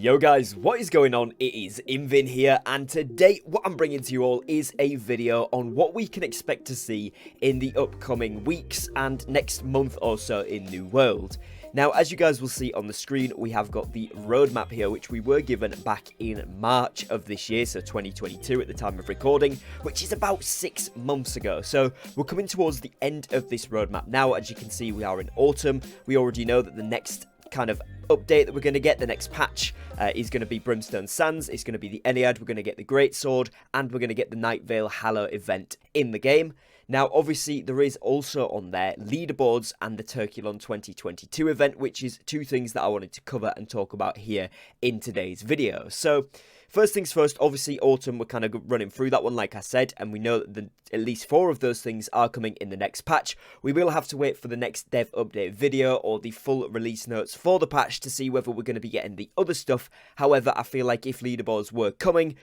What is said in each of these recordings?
Yo guys, what is going on? It is Invin here, and today what I'm bringing to you all is a video on what we can expect to see in the upcoming weeks and next month or so in New World. Now, as you guys will see on the screen, we have got the roadmap here, which we were given back in March of this year, so 2022 at the time of recording, which is about 6 months ago. So we're coming towards the end of this roadmap now. As you can see, we are in autumn. We already know that the next kind of update that we're going to get, the next patch, is going to be Brimstone Sands, it's going to be the Ennead, we're going to get the Great Sword, and we're going to get the Night Vale Hallow event in the game. Now, obviously, there is also on there Leaderboards and the Turkulon 2022 event, which is two things that I wanted to cover and talk about here in today's video. So, first things first, obviously, autumn, we're kind of running through that one, like I said, and we know that at least 4 of those things are coming in the next patch. We will have to wait for the next dev update video or the full release notes for the patch to see whether we're going to be getting the other stuff. However, I feel like if Leaderboards were coming,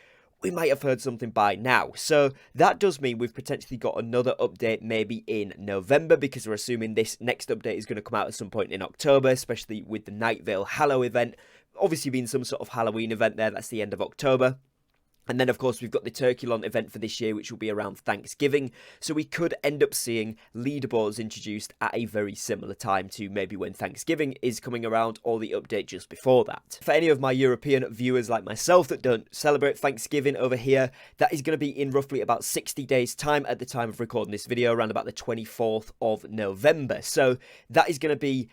we might have heard something by now. So that does mean we've potentially got another update maybe in November, because we're assuming this next update is going to come out at some point in October, especially with the Night Vale Hallow event. Obviously being some sort of Halloween event there, that's the end of October. And then, of course, we've got the Turkulon event for this year, which will be around Thanksgiving. So we could end up seeing Leaderboards introduced at a very similar time to maybe when Thanksgiving is coming around, or the update just before that. For any of my European viewers like myself that don't celebrate Thanksgiving over here, that is going to be in roughly about 60 days' time at the time of recording this video, around about the 24th of November. So that is going to be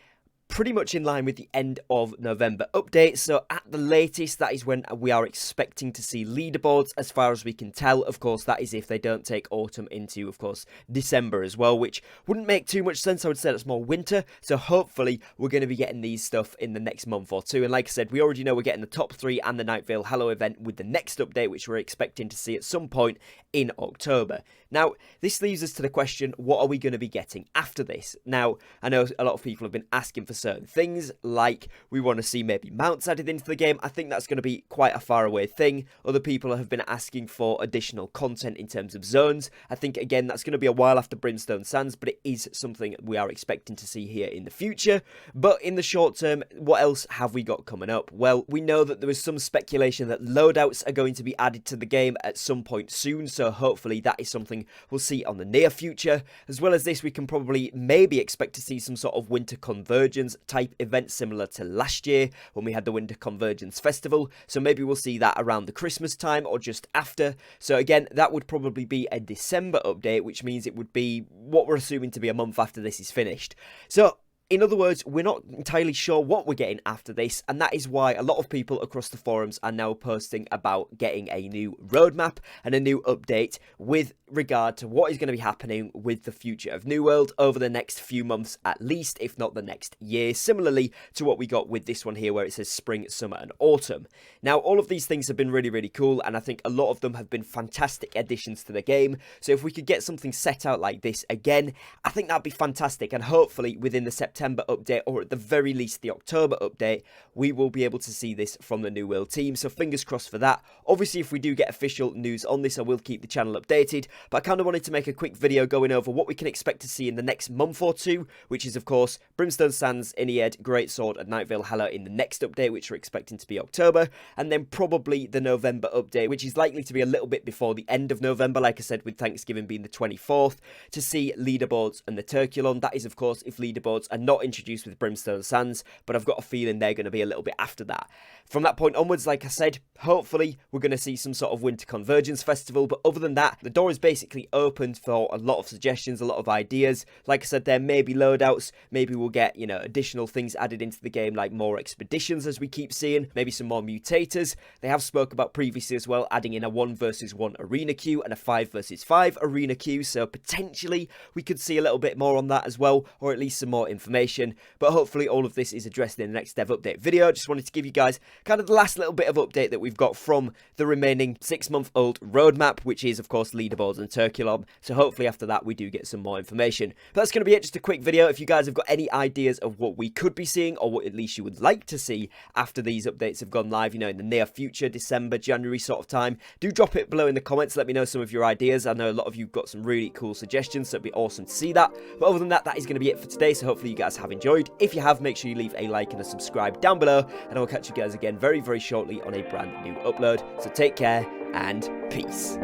pretty much in line with the end of November update. So at the latest, that is when we are expecting to see Leaderboards, as far as we can tell. Of course, that is if they don't take autumn into, of course, December as well, which wouldn't make too much sense. I would say that's more winter. So hopefully we're going to be getting these stuff in the next month or two. And like I said, we already know we're getting the top 3 and the Night Vale Hallow event with the next update, which we're expecting to see at some point in October. Now, this leaves us to the question, what are we going to be getting after this? Now, I know a lot of people have been asking for certain things, like we want to see maybe mounts added into the game. I think that's going to be quite a far away thing. Other people have been asking for additional content in terms of zones. I think, again, that's going to be a while after Brimstone Sands, but it is something we are expecting to see here in the future. But in the short term, what else have we got coming up? Well, we know that there is some speculation that loadouts are going to be added to the game at some point soon, so hopefully that is something we'll see on the near future. As well as this, we can probably maybe expect to see some sort of winter convergence type event similar to last year when we had the Winter Convergence Festival. So maybe we'll see that around the Christmas time or just after. So again, that would probably be a December update, which means it would be what we're assuming to be a month after this is finished. So in other words, we're not entirely sure what we're getting after this, and that is why a lot of people across the forums are now posting about getting a new roadmap and a new update with regard to what is going to be happening with the future of New World over the next few months at least, if not the next year, similarly to what we got with this one here where it says spring, summer and autumn. Now, all of these things have been really, really cool, and I think a lot of them have been fantastic additions to the game. So if we could get something set out like this again, I think that'd be fantastic, and hopefully within the September update, or at the very least the October update, we will be able to see this from the New World team. So fingers crossed for that. Obviously, if we do get official news on this, I will keep the channel updated, but I kind of wanted to make a quick video going over what we can expect to see in the next month or two, which is of course Brimstone Sands, Ennead, Great Sword and Night Vale Hallow in the next update, which we're expecting to be October, and then probably the November update, which is likely to be a little bit before the end of November, like I said, with Thanksgiving being the 24th, to see Leaderboards and the Turkulon. That is of course if Leaderboards are not introduced with Brimstone Sands, but I've got a feeling they're going to be a little bit after that. From that point onwards, like I said, hopefully we're going to see some sort of Winter Convergence Festival, but other than that, the door is basically opened for a lot of suggestions, a lot of ideas. Like I said, there may be loadouts, maybe we'll get, you know, additional things added into the game, like more expeditions as we keep seeing, maybe some more mutators. They have spoke about previously as well, adding in a 1 versus 1 arena queue and a 5 versus 5 arena queue, so potentially we could see a little bit more on that as well, or at least some more information. But hopefully all of this is addressed in the next dev update video. Just wanted to give you guys kind of the last little bit of update that we've got from the remaining 6-month-old roadmap, which is, of course, Leaderboards and Turkulon. So hopefully after that, we do get some more information. But that's going to be it, just a quick video. If you guys have got any ideas of what we could be seeing, or what at least you would like to see after these updates have gone live, you know, in the near future, December, January sort of time, do drop it below in the comments. Let me know some of your ideas. I know a lot of you got some really cool suggestions, so it'd be awesome to see that. But other than that, that is going to be it for today. So hopefully you guys have enjoyed. If you have, make sure you leave a like and a subscribe down below, and I will catch you guys again very, very shortly on a brand new upload. So take care and peace.